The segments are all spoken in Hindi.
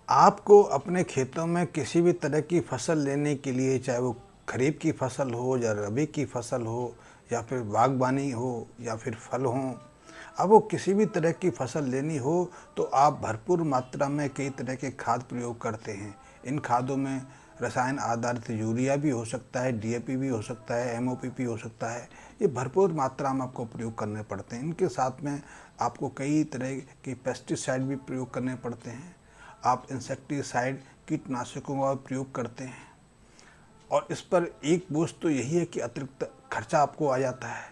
आपको अपने खेतों में किसी भी तरह की फसल लेने के लिए, चाहे वो खरीफ की फसल हो या रबी की फसल हो या फिर बागबानी हो या फिर फल हों, अब वो किसी भी तरह की फसल लेनी हो तो आप भरपूर मात्रा में कई तरह के खाद प्रयोग करते हैं। इन खादों में रसायन आधारित यूरिया भी हो सकता है, डीएपी भी हो सकता है, एमओपी भी हो सकता है। ये भरपूर मात्रा में आपको प्रयोग करने पड़ते हैं। इनके साथ में आपको कई तरह के पेस्टिसाइड भी प्रयोग करने पड़ते हैं। आप इंसेक्टिसाइड कीटनाशकों का प्रयोग करते हैं और इस पर एक बोझ तो यही है कि अतिरिक्त खर्चा आपको आ जाता है।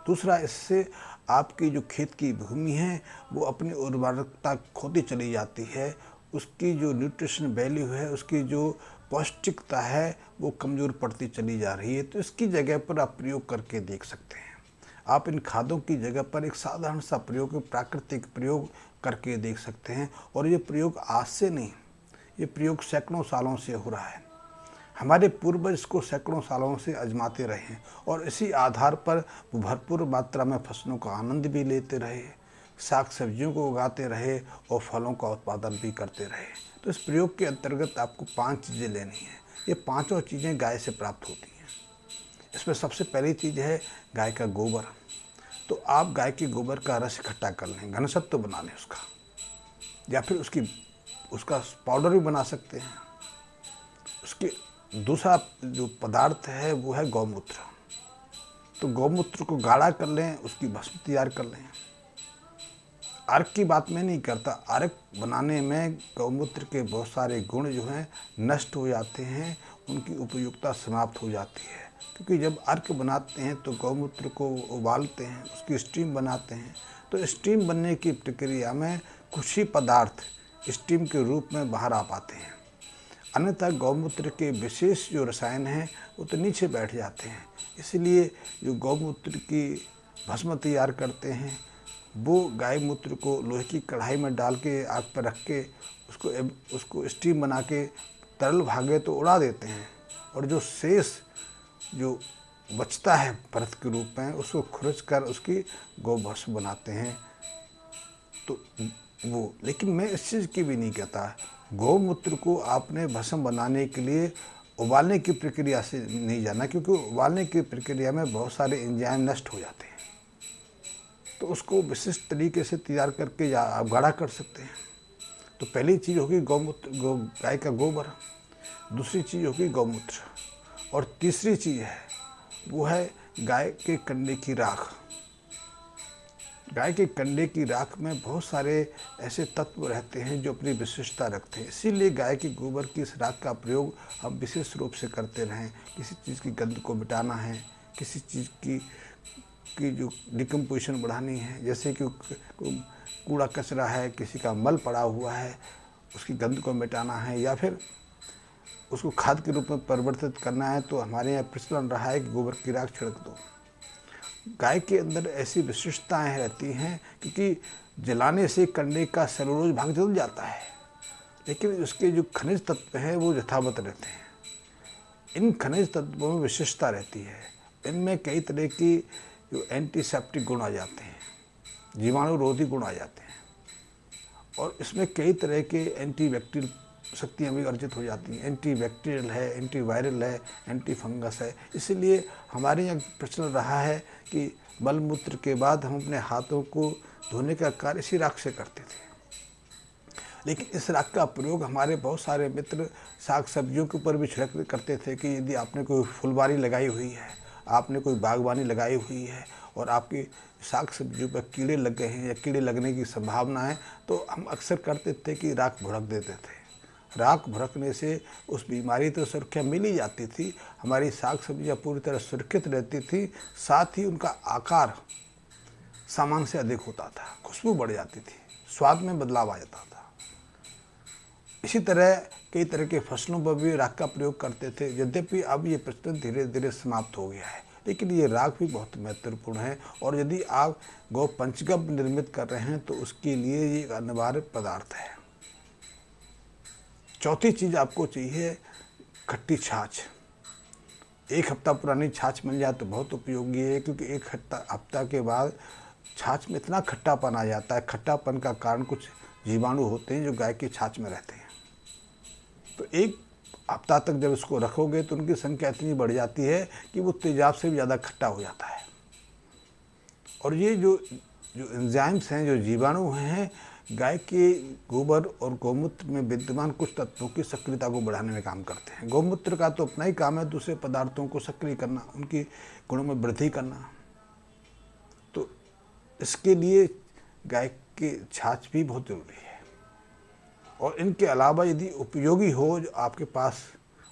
दूसरा, इससे आपकी जो खेत की भूमि है वो अपनी उर्वरकता खोती चली जाती है। उसकी जो न्यूट्रिशन वैल्यू है, उसकी जो पौष्टिकता है वो कमज़ोर पड़ती चली जा रही है। तो इसकी जगह पर आप प्रयोग करके देख सकते हैं। आप इन खादों की जगह पर एक साधारण सा प्रयोग, प्राकृतिक प्रयोग करके देख सकते हैं। और ये प्रयोग आज से नहीं, ये प्रयोग सैकड़ों सालों से हो रहा है। हमारे पूर्वज इसको सैकड़ों सालों से आजमाते रहे हैं और इसी आधार पर वो भरपूर मात्रा में फसलों का आनंद भी लेते रहे, साग सब्जियों को उगाते रहे और फलों का उत्पादन भी करते रहे। तो इस प्रयोग के अंतर्गत आपको 5 चीज़ें लेनी हैं। ये पांचों चीज़ें गाय से प्राप्त होती हैं। इसमें सबसे पहली चीज़ है गाय का गोबर। तो आप गाय के गोबर का रस इकट्ठा कर लें, घनसत्व बना लें उसका, या फिर उसका पाउडर भी बना सकते हैं। उसके दूसरा जो पदार्थ है वो है गौमूत्र। तो गौमूत्र को गाढ़ा कर लें, उसकी भस्म तैयार कर लें। अर्क की बात मैं नहीं करता, अर्क बनाने में गौमूत्र के बहुत सारे गुण जो हैं नष्ट हो जाते हैं, उनकी उपयोगिता समाप्त हो जाती है। क्योंकि जब अर्क बनाते हैं तो गौमूत्र को उबालते हैं, उसकी स्टीम बनाते हैं। तो स्टीम बनने की प्रक्रिया में कुछ ही पदार्थ स्टीम के रूप में बाहर आ पाते हैं, अन्यथा गौमूत्र के विशेष जो रसायन हैं वो तो नीचे बैठ जाते हैं। इसलिए जो गौमूत्र की भस्म तैयार करते हैं वो गाय मूत्र को लोहे की कढ़ाई में डाल के आग पर रख के उसको स्टीम बना के तरल भागे तो उड़ा देते हैं, और जो शेष जो बचता है परत के रूप में उसको खुरच कर उसकी गोभस्म बनाते हैं। तो वो, लेकिन मैं इस चीज़ की भी नहीं कहता, गौमूत्र को आपने भस्म बनाने के लिए उबालने की प्रक्रिया से नहीं जाना, क्योंकि उबालने की प्रक्रिया में बहुत सारे एंजाइम नष्ट हो जाते हैं। तो उसको विशिष्ट तरीके से तैयार करके आप गाढ़ा कर सकते हैं। तो पहली चीज़ होगी गाय का गोबर, दूसरी चीज़ होगी गौमूत्र, और तीसरी चीज़ है वो है गाय के कंडे की राख। गाय के कंडे की राख में बहुत सारे ऐसे तत्व रहते हैं जो अपनी विशिष्टता रखते हैं। इसीलिए गाय के गोबर की इस राख का प्रयोग हम विशेष रूप से करते रहें। किसी चीज़ की गंध को मिटाना है, किसी चीज़ की जो डिकम्पोजिशन बढ़ानी है, जैसे कि कूड़ा कचरा है, किसी का मल पड़ा हुआ है, उसकी गंध को मिटाना है या फिर उसको खाद के रूप में परिवर्तित करना है, तो हमारे यहाँ प्रचलन रहा है कि गोबर की राख छिड़क दो। गाय के अंदर ऐसी विशिष्टताएं रहती हैं क्योंकि जलाने से कंडे का सेलुलोज भाग जल जाता है, लेकिन उसके जो खनिज तत्व हैं वो यथावत रहते हैं। इन खनिज तत्वों में विशेषता रहती है। इनमें कई तरह की जो एंटीसेप्टिक गुण आ जाते हैं, जीवाणुरोधी गुण आ जाते हैं, और इसमें कई तरह के एंटीबैक्टीरियल शक्तियाँ भी अर्जित हो जाती हैं। एंटीबैक्टीरियल है, एंटीवायरल है, एंटी फंगस है। इसीलिए हमारे यहाँ प्रचलन रहा है कि मल मूत्र के बाद हम अपने हाथों को धोने का कार्य इसी राख से करते थे। लेकिन इस राख का प्रयोग हमारे बहुत सारे मित्र साग सब्जियों के ऊपर भी छिड़क करते थे कि यदि आपने कोई फुलवारी लगाई हुई है, आपने कोई बागवानी लगाई हुई है और आपकी साग सब्जियों पर कीड़े लग गए हैं या कीड़े लगने की संभावना है, तो हम अक्सर करते थे कि राख भुड़क देते थे। राख भड़कने से उस बीमारी तो सुरक्षा मिल ही जाती थी, हमारी साग सब्जियाँ पूरी तरह सुरक्षित रहती थी, साथ ही उनका आकार सामान्य से अधिक होता था, खुशबू बढ़ जाती थी, स्वाद में बदलाव आ जाता था। इसी तरह कई तरह के फसलों पर भी राख का प्रयोग करते थे। यद्यपि अब ये प्रचलन धीरे धीरे समाप्त हो गया है, लेकिन ये राख भी बहुत महत्वपूर्ण है। और यदि आप गौ पंचगव्य निर्मित कर रहे हैं तो उसके लिए ये एक अनिवार्य पदार्थ है। चौथी चीज़ आपको चाहिए खट्टी छाछ। 1 हफ्ता पुरानी छाछ मिल जाए तो बहुत उपयोगी है, क्योंकि 1 हफ्ता के बाद छाछ में इतना खट्टापन आ जाता है। खट्टापन का कारण कुछ जीवाणु होते हैं जो गाय की छाछ में रहते हैं। तो एक हफ्ता तक जब इसको रखोगे तो उनकी संख्या इतनी बढ़ जाती है कि वो तेजाब से भी ज़्यादा खट्टा हो जाता है। और ये जो जो एंजाइम्स हैं, जो जीवाणु हैं, गाय के गोबर और गौमूत्र में विद्यमान कुछ तत्वों की सक्रियता को बढ़ाने में काम करते हैं। गौमूत्र का तो अपना ही काम है दूसरे पदार्थों को सक्रिय करना, उनकी गुणों में वृद्धि करना। तो इसके लिए गाय की छाछ भी बहुत ज़रूरी है। और इनके अलावा यदि उपयोगी हो, जो आपके पास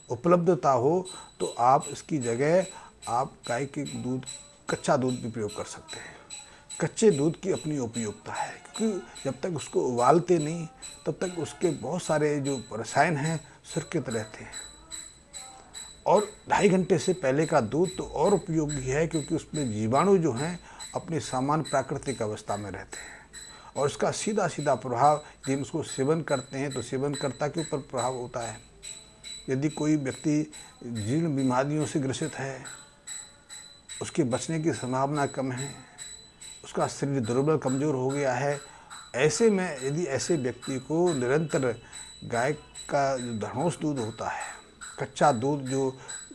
उपलब्धता हो, तो आप इसकी जगह आप गाय के दूध, कच्चा दूध भी प्रयोग कर सकते हैं। कच्चे दूध की अपनी उपयोगिता है, क्योंकि जब तक उसको उबालते नहीं तब तक उसके बहुत सारे जो रसायन हैं सुरक्षित रहते हैं। और 2.5 घंटे से पहले का दूध तो और उपयोगी है, क्योंकि उसमें जीवाणु जो हैं अपनी सामान्य प्राकृतिक अवस्था में रहते हैं। और इसका सीधा सीधा प्रभाव यदि हम उसको सेवन करते हैं तो सेवनकर्ता के ऊपर प्रभाव होता है। यदि कोई व्यक्ति जीर्ण बीमारियों से ग्रसित है, उसके बचने की संभावना कम है, उसका शरीर दुर्बल कमज़ोर हो गया है, ऐसे में यदि ऐसे व्यक्ति को निरंतर गाय का जो धनोस दूध होता है, कच्चा दूध जो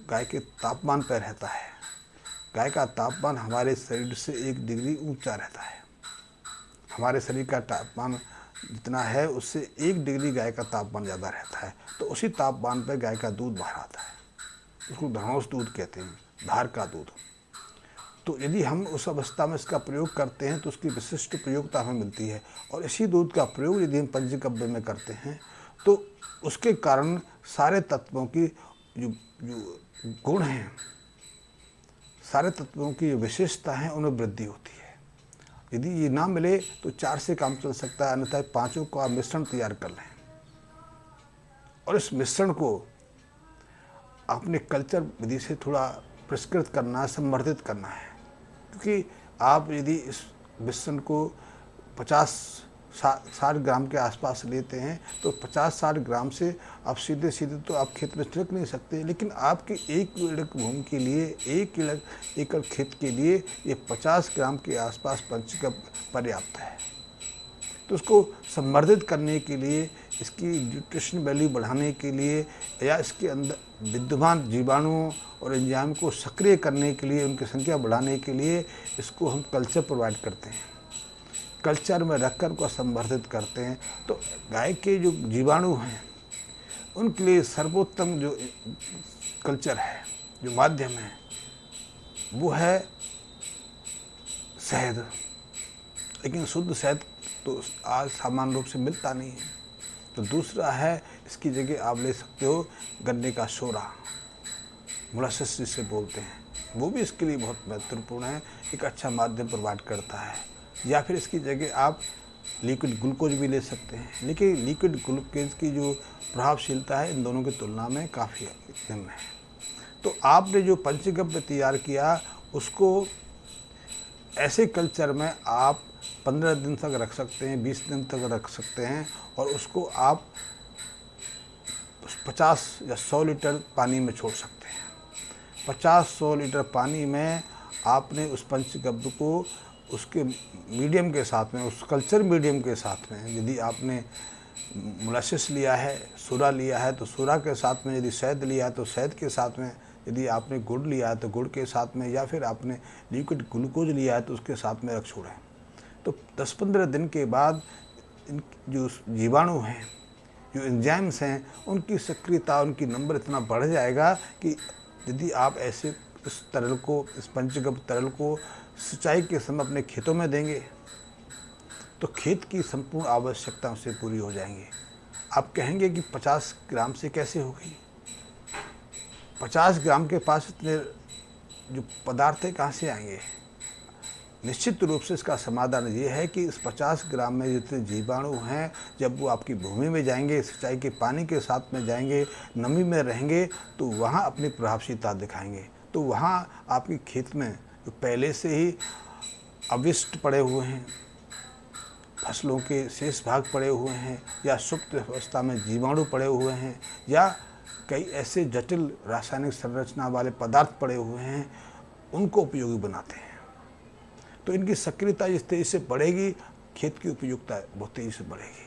गाय के तापमान पर रहता है, गाय का तापमान हमारे शरीर से 1 डिग्री ऊंचा रहता है। हमारे शरीर का तापमान जितना है उससे 1 डिग्री गाय का तापमान ज़्यादा रहता है। तो उसी तापमान पर गाय का दूध बाहर आता है, उसको धनोस दूध कहते हैं, धार का दूध। तो यदि हम उस अवस्था में इसका प्रयोग करते हैं तो उसकी विशिष्ट प्रयोगता हमें मिलती है। और इसी दूध का प्रयोग यदि हम पंचगव्य में करते हैं तो उसके कारण सारे तत्वों की जो जो गुण हैं, सारे तत्वों की जो विशेषता हैं, उनमें वृद्धि होती है। यदि ये ना मिले तो 4 से काम चल सकता है, अन्यथा 5 का आप मिश्रण तैयार कर लें। और इस मिश्रण को आपने कल्चर विधि से थोड़ा परिष्कृत करना है, संवर्धित करना है। क्योंकि आप यदि इस मिश्रण को 50-60 ग्राम के आसपास लेते हैं तो 50-60 ग्राम से आप सीधे सीधे तो आप खेत में छिड़क नहीं सकते, लेकिन आपके 1 एकड़ भूमि के लिए, 1 एकड़ खेत के लिए ये 50 ग्राम के आसपास पंचगव्य पर्याप्त है। तो उसको संवर्धित करने के लिए, इसकी न्यूट्रिशन वैल्यू बढ़ाने के लिए, या इसके अंदर विद्यमान जीवाणुओं और एंजाइम को सक्रिय करने के लिए, उनकी संख्या बढ़ाने के लिए इसको हम कल्चर प्रोवाइड करते हैं। कल्चर में रखकर को संवर्धित करते हैं। तो गाय के जो जीवाणु हैं उनके लिए सर्वोत्तम जो कल्चर है, जो माध्यम है, वो है शहद। लेकिन शुद्ध शहद तो आज सामान्य रूप से मिलता नहीं है। तो दूसरा है, इसकी जगह आप ले सकते हो गन्ने का शोरा, मोलासेस जिसे बोलते हैं, वो भी इसके लिए बहुत महत्वपूर्ण है, एक अच्छा माध्यम प्रोवाइड करता है। या फिर इसकी जगह आप लिक्विड ग्लूकोज भी ले सकते हैं, लेकिन लिक्विड ग्लूकोज की जो प्रभावशीलता है इन दोनों की तुलना में काफ़ी निम्न है। तो आपने जो पंचगव्य तैयार किया उसको ऐसे कल्चर में आप 15 दिन तक रख सकते हैं, 20 दिन तक रख सकते हैं। और उसको आप 50 या 100 लीटर पानी में छोड़ सकते हैं। 50-100 लीटर पानी में आपने उस पंचगव्य को उसके मीडियम के साथ में, उस कल्चर मीडियम के साथ में, यदि आपने मोलासेस लिया है, सूरा लिया है तो सूरा के साथ में, यदि शहद लिया है तो शहद के साथ में, यदि आपने गुड़ लिया है तो गुड़ के साथ में, या फिर आपने लिक्विड ग्लूकोज लिया है तो उसके साथ में रख छोड़ें। तो 10-15 दिन के बाद इन जो जीवाणु हैं, जो एंजाइम्स हैं, उनकी सक्रियता, उनकी नंबर इतना बढ़ जाएगा कि यदि आप ऐसे इस तरल को, इस पंचगव्य तरल को सिंचाई के समय अपने खेतों में देंगे तो खेत की संपूर्ण आवश्यकता उससे पूरी हो जाएंगी। आप कहेंगे कि 50 ग्राम से कैसे होगी? 50 ग्राम के पास इतने जो पदार्थ है कहाँ से आएंगे? निश्चित रूप से इसका समाधान ये है कि इस 50 ग्राम में जितने जीवाणु हैं, जब वो आपकी भूमि में जाएंगे, सिंचाई के पानी के साथ में जाएंगे, नमी में रहेंगे, तो वहाँ अपनी प्रभावशीलता दिखाएंगे। तो वहाँ आपके खेत में जो पहले से ही अवशिष्ट पड़े हुए हैं, फसलों के शेष भाग पड़े हुए हैं, या सुप्त अवस्था में जीवाणु पड़े हुए हैं, या कई ऐसे जटिल रासायनिक संरचना वाले पदार्थ पड़े हुए हैं, उनको उपयोगी बनाते हैं। तो इनकी सक्रियता जिस तेज़ी से बढ़ेगी, खेत की उपयोगिता बहुत तेज़ी से बढ़ेगी।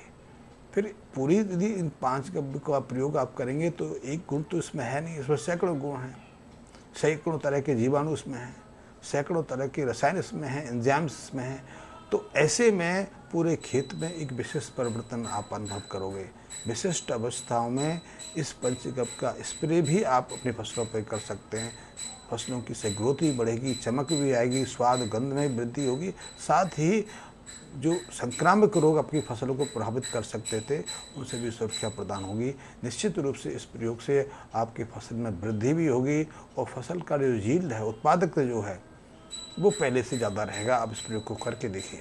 फिर पूरी यदि इन 5 का प्रयोग आप करेंगे तो एक गुण तो इसमें है नहीं, इसमें सैकड़ों गुण हैं, सैकड़ों तरह के जीवाणु इसमें हैं, सैकड़ों तरह के रसायन इसमें हैं, एंजाइम्स इसमें हैं। तो ऐसे में पूरे खेत में एक विशिष्ट परिवर्तन आप अनुभव करोगे। विशिष्ट अवस्थाओं में इस पंचगव्य का स्प्रे भी आप अपनी फसलों पर कर सकते हैं। फसलों की से ग्रोथ भी बढ़ेगी, चमक भी आएगी, स्वाद गंध में वृद्धि होगी, साथ ही जो संक्रामक रोग अपनी फसलों को प्रभावित कर सकते थे उनसे भी सुरक्षा प्रदान होगी। निश्चित रूप से इस प्रयोग से आपकी फसल में वृद्धि भी होगी और फसल का जो यील्ड है, उत्पादकता जो है, वो पहले से ज़्यादा रहेगा। आप इस प्रयोग को करके देखिए।